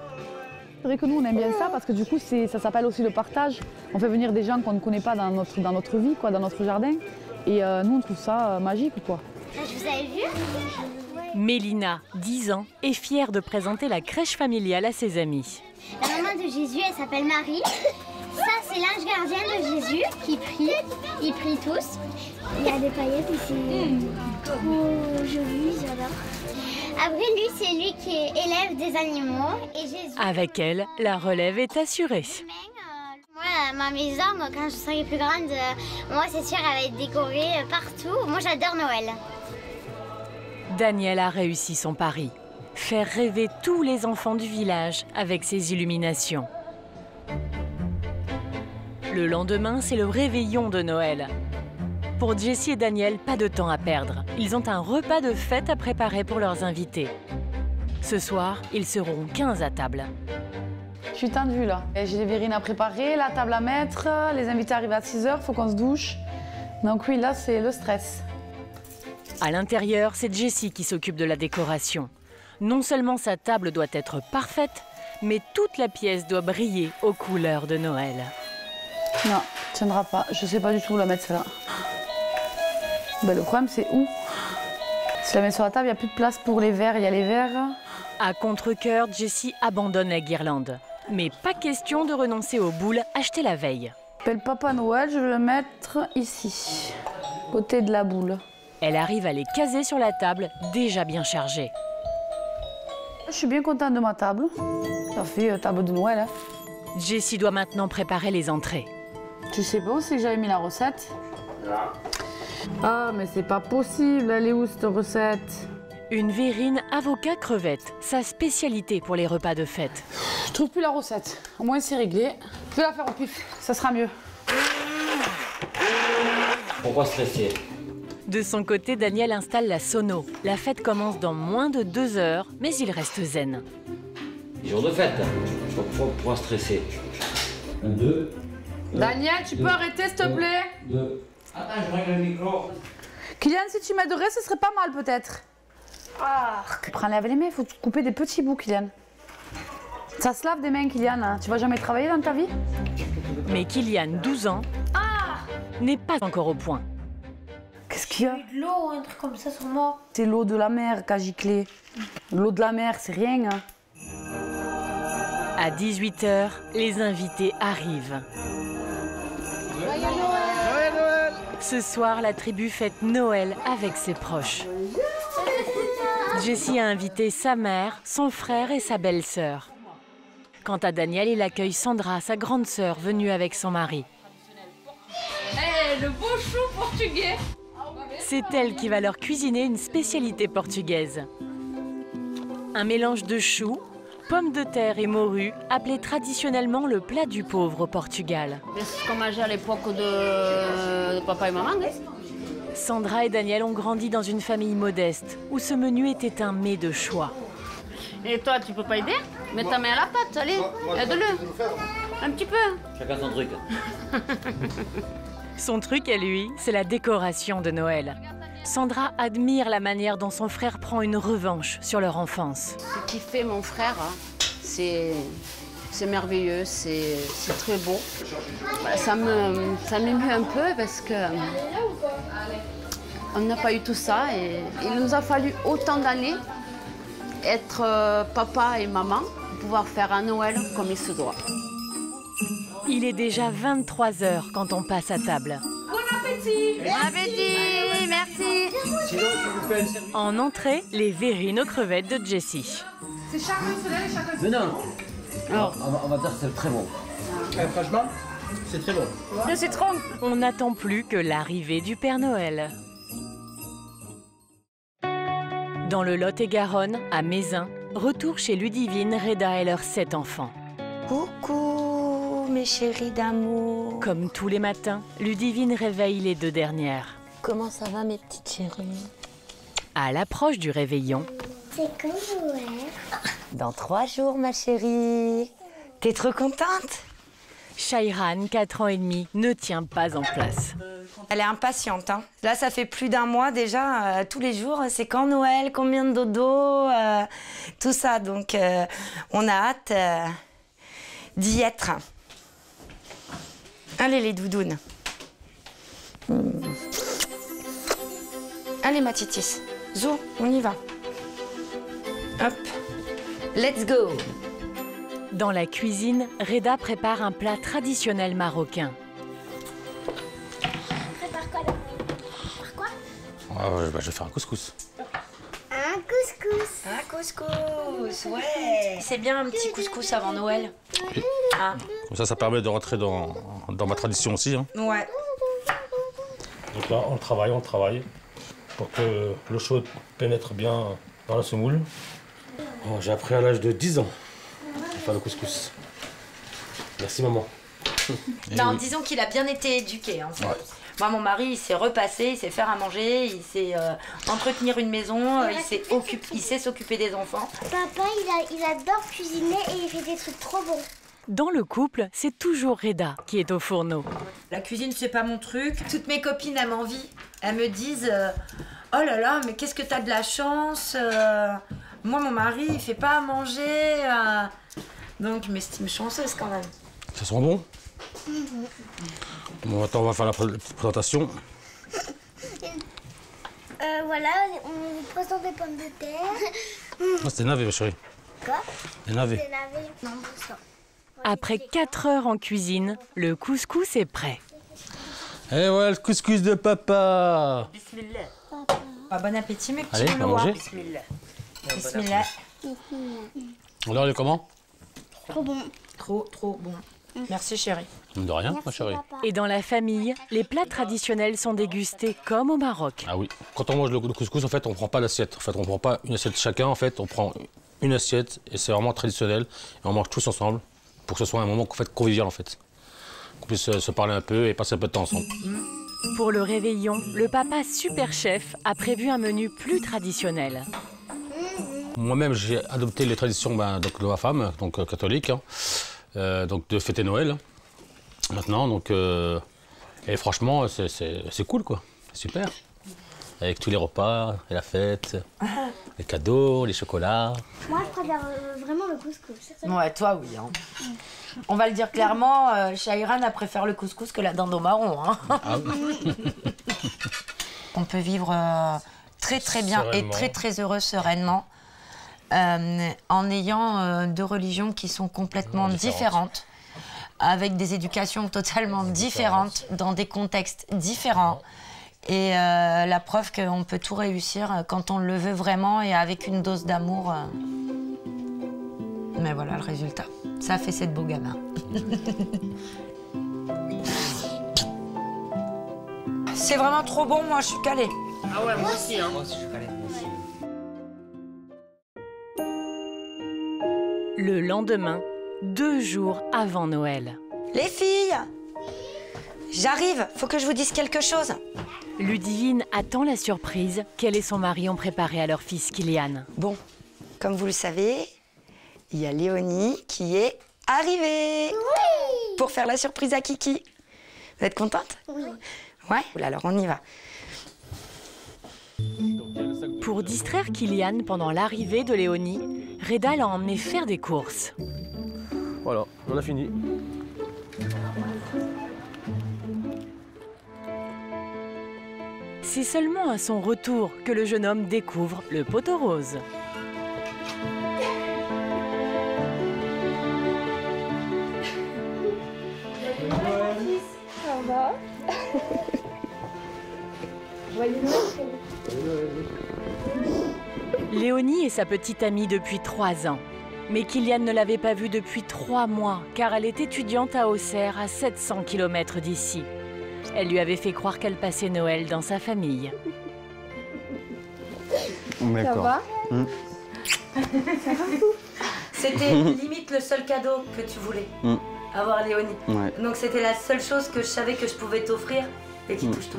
C'est vrai que nous on aime bien ça parce que du coup ça s'appelle aussi le partage. On fait venir des gens qu'on ne connaît pas dans notre vie, quoi, dans notre jardin. Et nous on trouve ça magique, quoi. Je vous avais vu? Mélina, 10 ans, est fière de présenter la crèche familiale à ses amis. La maman de Jésus, elle s'appelle Marie. Ça, c'est l'ange gardien de Jésus qui prie. Ils prient tous. Il y a des paillettes et c'est trop joli, j'adore. Après, lui, c'est lui qui élève des animaux. Et Jésus... Avec elle, la relève est assurée. Moi, ma maison, quand je serai plus grande, moi, c'est sûr, elle va être décorée partout. Moi, j'adore Noël. Daniel a réussi son pari. Faire rêver tous les enfants du village avec ses illuminations. Le lendemain, c'est le réveillon de Noël. Pour Jessie et Daniel, pas de temps à perdre. Ils ont un repas de fête à préparer pour leurs invités. Ce soir, ils seront 15 à table. Je suis tendue là. J'ai les verrines à préparer, la table à mettre, les invités arrivent à 6 h, faut qu'on se douche. Donc oui, là, c'est le stress. À l'intérieur, c'est Jessie qui s'occupe de la décoration. Non seulement sa table doit être parfaite, mais toute la pièce doit briller aux couleurs de Noël. Non, tiendra pas. Je sais pas du tout où la mettre celle-là. Ben, le problème, c'est où? Si je la mets sur la table, il n'y a plus de place pour les verres. Il y a les verres. À contre-cœur, Jessie abandonne la guirlande. Mais pas question de renoncer aux boules achetées la veille. Le Papa Noël, je vais le mettre ici, côté de la boule. Elle arrive à les caser sur la table, déjà bien chargée. Je suis bien contente de ma table. Ça fait table de Noël. Hein. Jessie doit maintenant préparer les entrées. Tu sais pas où c'est que j'avais mis la recette? Ah, mais c'est pas possible. Elle est où cette recette? Une verrine avocat crevette, sa spécialité pour les repas de fête. Je trouve plus la recette. Au moins c'est réglé. Je vais la faire au pif, ça sera mieux. Pourquoi stresser? De son côté, Daniel installe la sono. La fête commence dans moins de 2 heures, mais il reste zen. Jour de fête, pourquoi stresser? 1, 2. Daniel, tu peux arrêter s'il te plaît? 2. Attends, je règle le micro. Kylian, si tu m'aiderais, ce serait pas mal peut-être. Ah, prends lave les mains, il faut couper des petits bouts, Kylian. Ça se lave des mains, Kylian. Hein. Tu vas jamais travailler dans ta vie? Mais Kylian, 12 ans, n'est pas encore au point. Qu'est-ce qu'il y a? De l'eau, un truc comme ça sur moi. C'est l'eau de la mer qu'a giclé. L'eau de la mer, c'est rien. Hein. À 18 h, les invités arrivent. Joyeux Noël! Ce soir, la tribu fête Noël avec ses proches. Jessie a invité sa mère, son frère et sa belle-sœur. Quant à Daniel, il accueille Sandra, sa grande sœur, venue avec son mari. Hey, le beau chou portugais! C'est elle qui va leur cuisiner une spécialité portugaise. Un mélange de choux, pommes de terre et morue, appelé traditionnellement le plat du pauvre au Portugal. C'est ce qu'on mangeait à l'époque de papa et maman. Hein? Sandra et Daniel ont grandi dans une famille modeste, où ce menu était un mets de choix. Et toi, tu peux pas aider? Mets ta main à la pâte, allez, aide-le. Un petit peu. Chacun son truc. Son truc à lui, c'est la décoration de Noël. Sandra admire la manière dont son frère prend une revanche sur leur enfance. Ce qu'il fait mon frère, c'est merveilleux, c'est très beau. Ça m'émeut un peu parce que on n'a pas eu tout ça et il nous a fallu autant d'années être papa et maman pour pouvoir faire un Noël comme il se doit. Il est déjà 23 h quand on passe à table. Bon appétit! Bon appétit! Merci! En entrée, les verrines aux crevettes de Jessie. C'est chacun cela et chacun Mais non! Alors, on va dire que c'est très bon. Franchement, c'est très bon. Le citron! On n'attend plus que l'arrivée du Père Noël. Dans le Lot-et-Garonne, à Mézin, retour chez Ludivine, Reda et leurs 7 enfants. Coucou, mes chéris d'amour. Comme tous les matins, Ludivine réveille les 2 dernières. Comment ça va, mes petites chéries? À l'approche du réveillon, C'est comme Noël. Dans 3 jours, ma chérie. T'es trop contente? Shairan, 4 ans et demi, ne tient pas en place. Elle est impatiente. Hein. Là, ça fait plus d'1 mois déjà. Tous les jours, c'est quand Noël, combien de dodo, tout ça. Donc, on a hâte d'y être. Allez, les doudounes. Allez, ma titis. Zou, on y va. Hop. Let's go. Dans la cuisine, Reda prépare un plat traditionnel marocain. Prépare quoi là? Prépare quoi? Je vais faire un couscous. Un couscous. Un couscous, ouais. C'est bien un petit couscous avant Noël. Ah. Comme ça permet de rentrer dans ma tradition aussi. Hein. Ouais. Donc là, on travaille pour que l'eau chaude pénètre bien dans la semoule. Oh, j'ai appris à l'âge de 10 ans à faire le couscous. Merci maman. Non, disons qu'il a bien été éduqué. Hein, ouais. Moi, mon mari, il s'est repassé, il sait faire à manger, il sait entretenir une maison, il sait s'occuper des enfants. Papa, il adore cuisiner et il fait des trucs trop bons. Dans le couple, c'est toujours Reda qui est au fourneau. La cuisine, c'est pas mon truc. Toutes mes copines, elles m'envient. Elles me disent oh là là, mais qu'est-ce que t'as de la chance. Moi, mon mari, il fait pas à manger. Donc, je m'estime chanceuse quand même. Ça sent bon. Bon, attends, on va faire la présentation. Voilà, on vous présente des pommes de terre. Ah, c'était navet, ma chérie. Quoi? Des navets. Des navets. Non, ça. Après 4 heures en cuisine, le couscous est prêt. Et voilà le couscous de papa. Bismillah. Bon appétit, mes petits. Allez, on va manger. Bismillah. Bismillah. Alors, il est comment? Trop bon. Trop bon. Merci, chérie. De rien, ma chérie. Et dans la famille, les plats traditionnels sont dégustés comme au Maroc. Ah oui. Quand on mange le couscous, en fait, on prend pas l'assiette. En fait, on prend pas une assiette chacun. En fait, on prend une assiette et c'est vraiment traditionnel. Et on mange tous ensemble pour que ce soit un moment convivial, en fait. Qu'on puisse se parler un peu et passer un peu de temps ensemble. Pour le réveillon, le papa super chef a prévu un menu plus traditionnel. Moi-même, j'ai adopté les traditions de ma femme, donc catholique, hein, donc de fêter Noël. Maintenant, donc, et franchement, c'est cool, quoi. Super. Avec tous les repas, et la fête, les cadeaux, les chocolats. Moi, je préfère vraiment le couscous. Ouais, toi, oui. Hein. On va le dire clairement, Shahiran préfère le couscous que la dinde au marron. Hein. Ah oui. On peut vivre très bien sereinement. et très heureux sereinement en ayant deux religions qui sont complètement différentes, avec des éducations totalement différentes, dans des contextes différents. Et la preuve qu'on peut tout réussir quand on le veut vraiment et avec une dose d'amour. Mais voilà le résultat. Ça fait cette beau gamin. C'est vraiment trop bon, moi je suis calée. Ah ouais, moi aussi. Hein. Moi aussi je suis calée. Le lendemain, 2 jours avant Noël. Les filles, j'arrive, faut que je vous dise quelque chose. Ludivine attend la surprise qu'elle et son mari ont préparée à leur fils Kylian. Bon, comme vous le savez, il y a Léonie qui est arrivée pour faire la surprise à Kiki. Vous êtes contente? Oui. Ouais, alors on y va. Pour distraire Kylian pendant l'arrivée de Léonie, Reda l'a emmené faire des courses. Voilà, on a fini. C'est seulement à son retour que le jeune homme découvre le poteau rose. Ça va? Léonie est sa petite amie depuis 3 ans. Mais Kylian ne l'avait pas vue depuis 3 mois, car elle est étudiante à Auxerre, à 700 km d'ici. Elle lui avait fait croire qu'elle passait Noël dans sa famille. Ça va? C'était limite le seul cadeau que tu voulais, avoir Léonie. Ouais. Donc c'était la seule chose que je savais que je pouvais t'offrir et qui touche tout.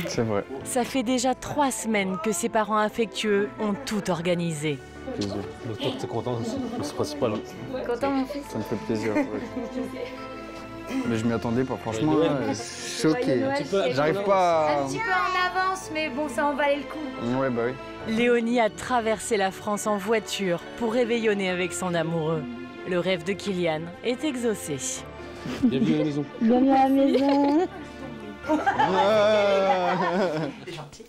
C'est vrai. Ça fait déjà 3 semaines que ses parents affectueux ont tout organisé. Plaisir. Donc toi, t'es content, c'est principal. Content, mon fils? Ça me fait plaisir. Ouais. Mais je m'y attendais pas, franchement, choqué. J'arrive pas à... Un petit peu en avance, mais bon, ça en valait le coup. Ouais, bah oui. Léonie a traversé la France en voiture pour réveillonner avec son amoureux. Le rêve de Kylian est exaucé. Bienvenue à la maison. Bienvenue à la maison. C'est gentil.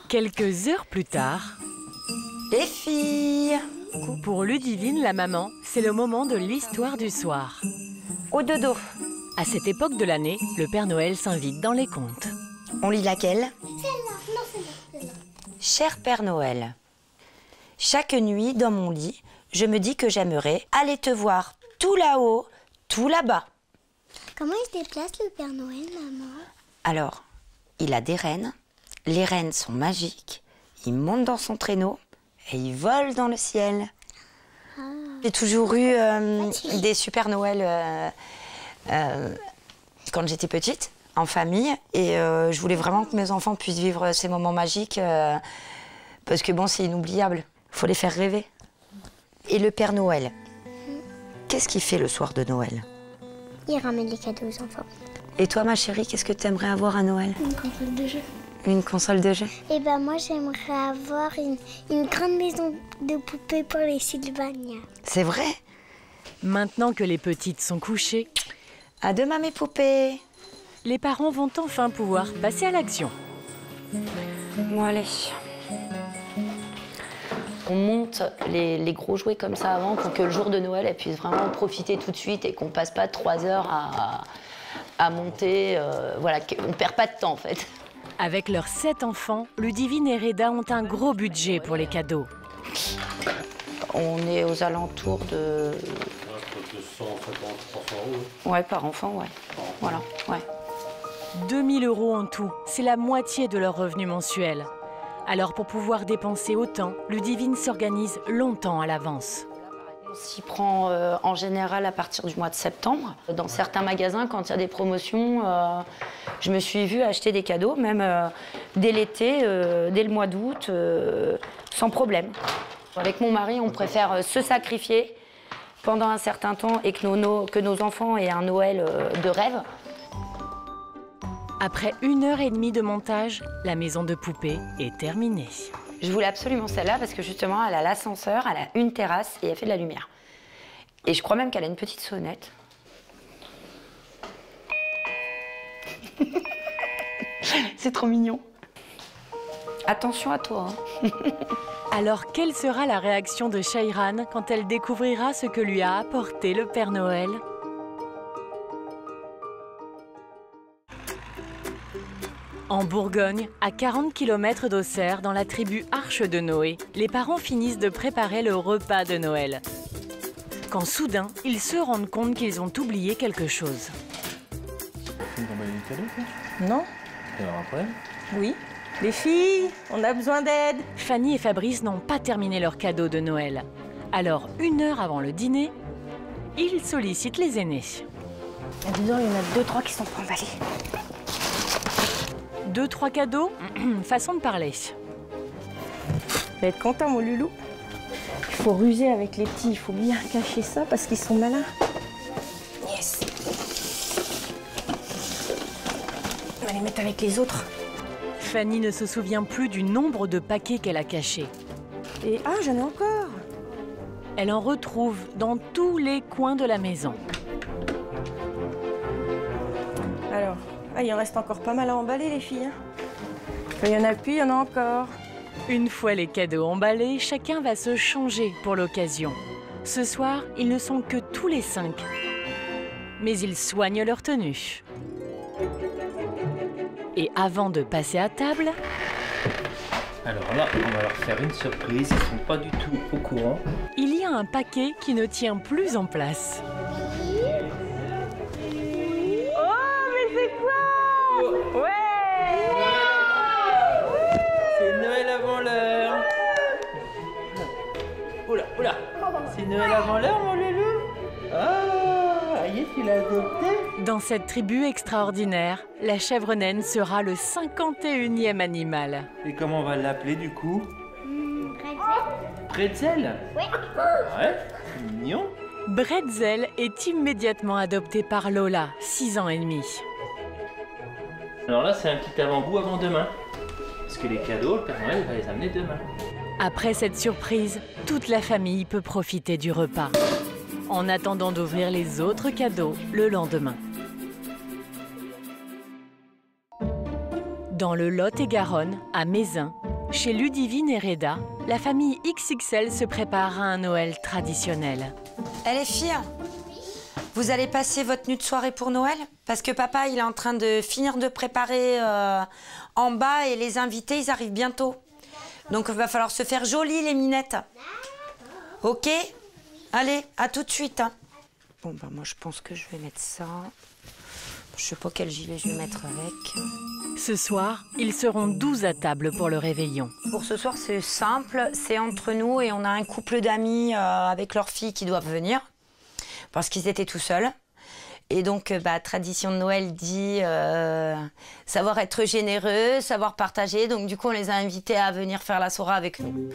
Quelques heures plus tard, Les filles, pour Ludivine, la maman, C'est le moment de l'histoire du soir. Au dodo. À cette époque de l'année, le Père Noël s'invite dans les contes. On lit laquelle? Celle-là, non, celle-là. Cher Père Noël, chaque nuit dans mon lit, je me dis que j'aimerais aller te voir tout là-haut, tout là-bas. Comment il se déplace le Père Noël, maman? Alors, il a des rennes. Les rennes sont magiques. Il monte dans son traîneau et il vole dans le ciel. Ah. J'ai toujours eu des super Noël quand j'étais petite, en famille. Et je voulais vraiment que mes enfants puissent vivre ces moments magiques. Parce que bon, c'est inoubliable. Il faut les faire rêver. Et le Père Noël, qu'est-ce qu'il fait le soir de Noël? Il ramène les cadeaux aux enfants. Et toi, ma chérie, qu'est-ce que tu aimerais avoir à Noël? Une console de jeu. Une console de jeu? Et ben moi, j'aimerais avoir une grande maison de poupées pour les Sylvania. C'est vrai? Maintenant que les petites sont couchées, à demain mes poupées. Les parents vont enfin pouvoir passer à l'action. Bon, allez. On monte les gros jouets comme ça avant pour que le jour de Noël, elles puissent vraiment en profiter tout de suite et qu'on passe pas 3 heures à monter. Voilà, on perd pas de temps en fait. Avec leurs 7 enfants, Ludivine et Reda ont un gros budget pour les cadeaux. On est aux alentours de... 250, 300 €. Ouais, par enfant, ouais. Voilà, ouais. 2 000 € en tout, c'est la moitié de leur revenu mensuel. Alors pour pouvoir dépenser autant, Ludivine s'organise longtemps à l'avance. On s'y prend en général à partir du mois de septembre. Dans certains magasins, quand il y a des promotions, je me suis vue acheter des cadeaux, même dès l'été, dès le mois d'août, sans problème. Avec mon mari, on préfère se sacrifier pendant un certain temps et que nos enfants aient un Noël de rêve. Après 1h30 de montage, la maison de poupées est terminée. Je voulais absolument celle-là parce que justement, elle a l'ascenseur, elle a une terrasse et elle fait de la lumière. Et je crois même qu'elle a une petite sonnette. C'est trop mignon. Attention à toi. Hein. Alors, quelle sera la réaction de Shayran quand elle découvrira ce que lui a apporté le Père Noël ? En Bourgogne, à 40 km d'Auxerre, dans la tribu Arche de Noé, les parents finissent de préparer le repas de Noël. Quand soudain, ils se rendent compte qu'ils ont oublié quelque chose. Non. Et alors après? Oui. Les filles, on a besoin d'aide. Fanny et Fabrice n'ont pas terminé leur cadeau de Noël. Alors, 1 heure avant le dîner, ils sollicitent les aînés. Disons, il y en a 2-3 qui sont pas emballés. 2-3 cadeaux, façon de parler. Tu vas être content, mon loulou. Il faut ruser avec les petits, il faut bien cacher ça parce qu'ils sont malins. Yes. On va les mettre avec les autres. Fanny ne se souvient plus du nombre de paquets qu'elle a cachés. Et ah, j'en ai encore. Elle en retrouve dans tous les coins de la maison. Alors, ah, il en reste encore pas mal à emballer, les filles. Hein. Il y en a plus, il y en a encore. Une fois les cadeaux emballés, chacun va se changer pour l'occasion. Ce soir, ils ne sont que tous les 5. Mais ils soignent leur tenue. Et avant de passer à table... Alors là, on va leur faire une surprise, ils ne sont pas du tout au courant. Il y a un paquet qui ne tient plus en place. Oula, c'est Noël avant l'heure, mon loulou. Ah, y est, tu l'as adopté. Dans cette tribu extraordinaire, la chèvre naine sera le 51e animal. Et comment on va l'appeler du coup? Bretzel. Bretzel? Oui. Ouais, c'est mignon. Bretzel est immédiatement adopté par Lola, 6 ans et demi. Alors là, c'est un petit avant-goût avant demain. Parce que les cadeaux, le Père Noël va les amener demain. Après cette surprise, toute la famille peut profiter du repas, en attendant d'ouvrir les autres cadeaux le lendemain. Dans le Lot-et-Garonne, à Mézin, Chez Ludivine et Reda, la famille XXL se prépare à un Noël traditionnel. Eh les filles, vous allez passer votre nuit de soirée pour Noël? Parce que papa, il est en train de finir de préparer en bas et les invités, ils arrivent bientôt. Donc il va falloir se faire joli les minettes. Ok? Allez, à tout de suite. Hein. Bon, bah moi je pense que je vais mettre ça. Je sais pas quel gilet je vais mettre avec. Ce soir, ils seront 12 à table pour le réveillon. Pour ce soir, c'est simple, c'est entre nous et on a un couple d'amis avec leurs filles qui doivent venir parce qu'ils étaient tout seuls. Et donc, tradition de Noël dit savoir être généreux, savoir partager. Donc, du coup, on les a invités à venir faire la soirée avec nous.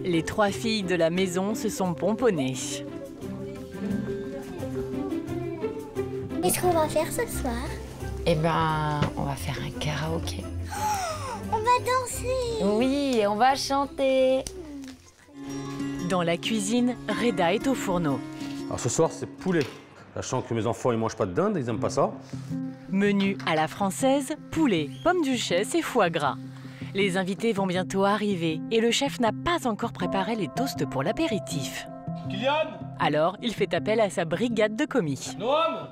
Les 3 filles de la maison se sont pomponnées. Qu'est-ce qu'on va faire ce soir? Eh ben, on va faire un karaoké. On va danser. Oui, et on va chanter. Dans la cuisine, Reda est au fourneau. Alors ce soir, c'est poulet. Sachant que mes enfants, ils mangent pas de dinde, ils aiment pas ça. Menu à la française, poulet, pommes duchesse et foie gras. Les invités vont bientôt arriver et le chef n'a pas encore préparé les toasts pour l'apéritif. Kylian! Alors, il fait appel à sa brigade de commis. Noam!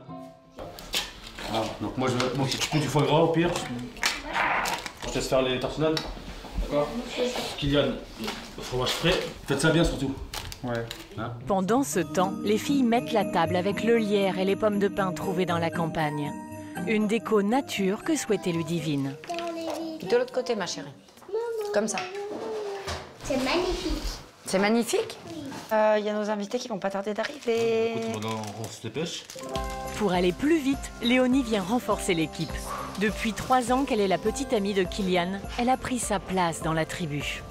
Ah, donc moi, je m'occupe du foie gras au pire. Je te laisse faire les tartinades. D'accord? Kylian, le fromage frais. Faites ça bien surtout. Ouais. Hein? Pendant ce temps, les filles mettent la table avec le lierre et les pommes de pin trouvées dans la campagne. Une déco nature que souhaitait Ludivine. De l'autre côté, ma chérie. Comme ça. C'est magnifique. C'est magnifique. Il y a nos invités qui vont pas tarder d'arriver. On se dépêche. Pour aller plus vite, Léonie vient renforcer l'équipe. Depuis 3 ans qu'elle est la petite amie de Kylian, elle a pris sa place dans la tribu.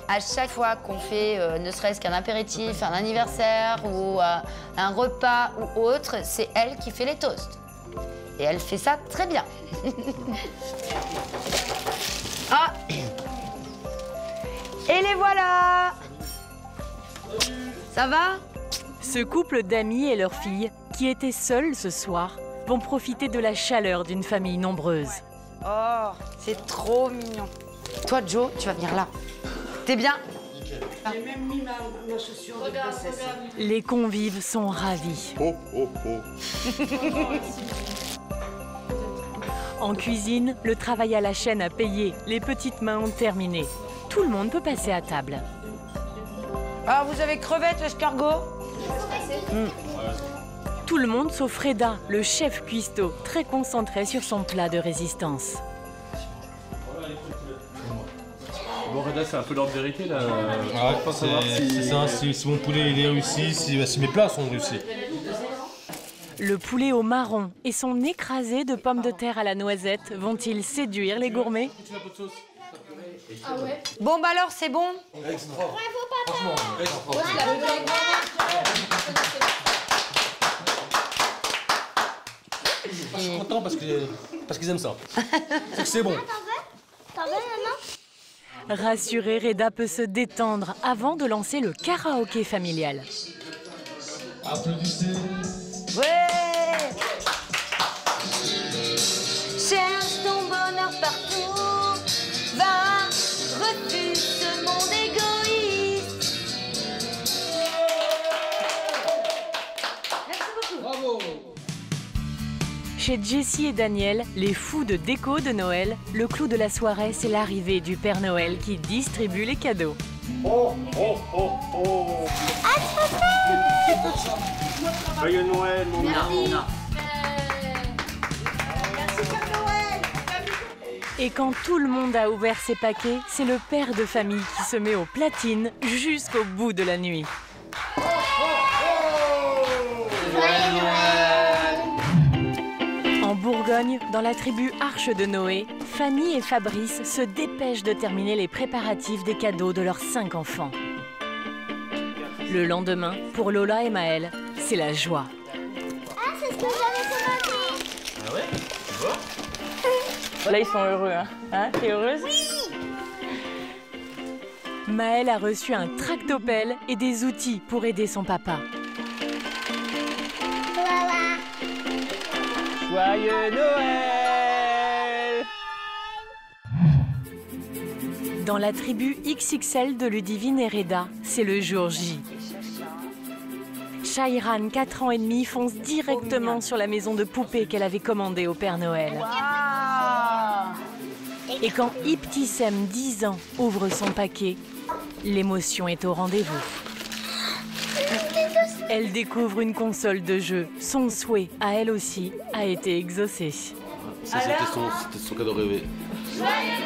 À chaque fois qu'on fait ne serait-ce qu'un apéritif, un anniversaire ou un repas ou autre, c'est elle qui fait les toasts. Et elle fait ça très bien. Ah! Et les voilà! Ça va? Ce couple d'amis et leurs filles, qui étaient seuls ce soir, vont profiter de la chaleur d'une famille nombreuse. Oh, c'est trop mignon. Toi, Joe, tu vas venir là. T'es bien? J'ai même mis ma chaussure de princesse. Les convives sont ravis. Oh, oh, oh. En cuisine, le travail à la chaîne a payé. Les petites mains ont terminé. Tout le monde peut passer à table. Ah, vous avez crevettes, escargot? Tout le monde sauf Reda, le chef cuistot, très concentré sur son plat de résistance. Bon, Reda, c'est un peu l'ordre de vérité là. Ouais, c'est ça, si mon poulet il est réussi, si mes plats sont réussis. Le poulet au marron et son écrasé de pommes de terre à la noisette vont-ils séduire les gourmets? Ah ouais. Bon, bah alors, c'est bon? Extra. Bravo, papa. Je suis content parce qu'ils aiment ça. C'est bon. T'en veux, maman? Rassuré, Reda peut se détendre avant de lancer le karaoké familial. Applaudissez. Ouais! Cherche ton bonheur partout, va, refuse ce monde égoïste. Merci beaucoup. Bravo. Chez Jessie et Daniel, les fous de déco de Noël, le clou de la soirée, c'est l'arrivée du Père Noël qui distribue les cadeaux. Oh, oh, oh, oh. Joyeux Noël, mon Merci. Et quand tout le monde a ouvert ses paquets, c'est le père de famille qui se met aux platines jusqu'au bout de la nuit. En Bourgogne, dans la tribu Arche de Noé, Fanny et Fabrice se dépêchent de terminer les préparatifs des cadeaux de leurs 5 enfants. Le lendemain, pour Lola et Maël, c'est la joie. Ah, c'est ce que j'avais commandé. Ah ouais? Tu vois? Là, ils sont heureux, hein? T'es heureuse? Maël a reçu un tractopelle et des outils pour aider son papa. Voilà. Joyeux Noël! Dans la tribu XXL de Ludivine et Reda, c'est le jour J. Shairan, 4 ans et demi, fonce directement sur la maison de poupées qu'elle avait commandée au Père Noël. Et quand Ibtissem, 10 ans, ouvre son paquet, l'émotion est au rendez-vous. Elle découvre une console de jeu. Son souhait, à elle aussi, a été exaucé. Ça, c'était son cadeau rêvé. Joyeux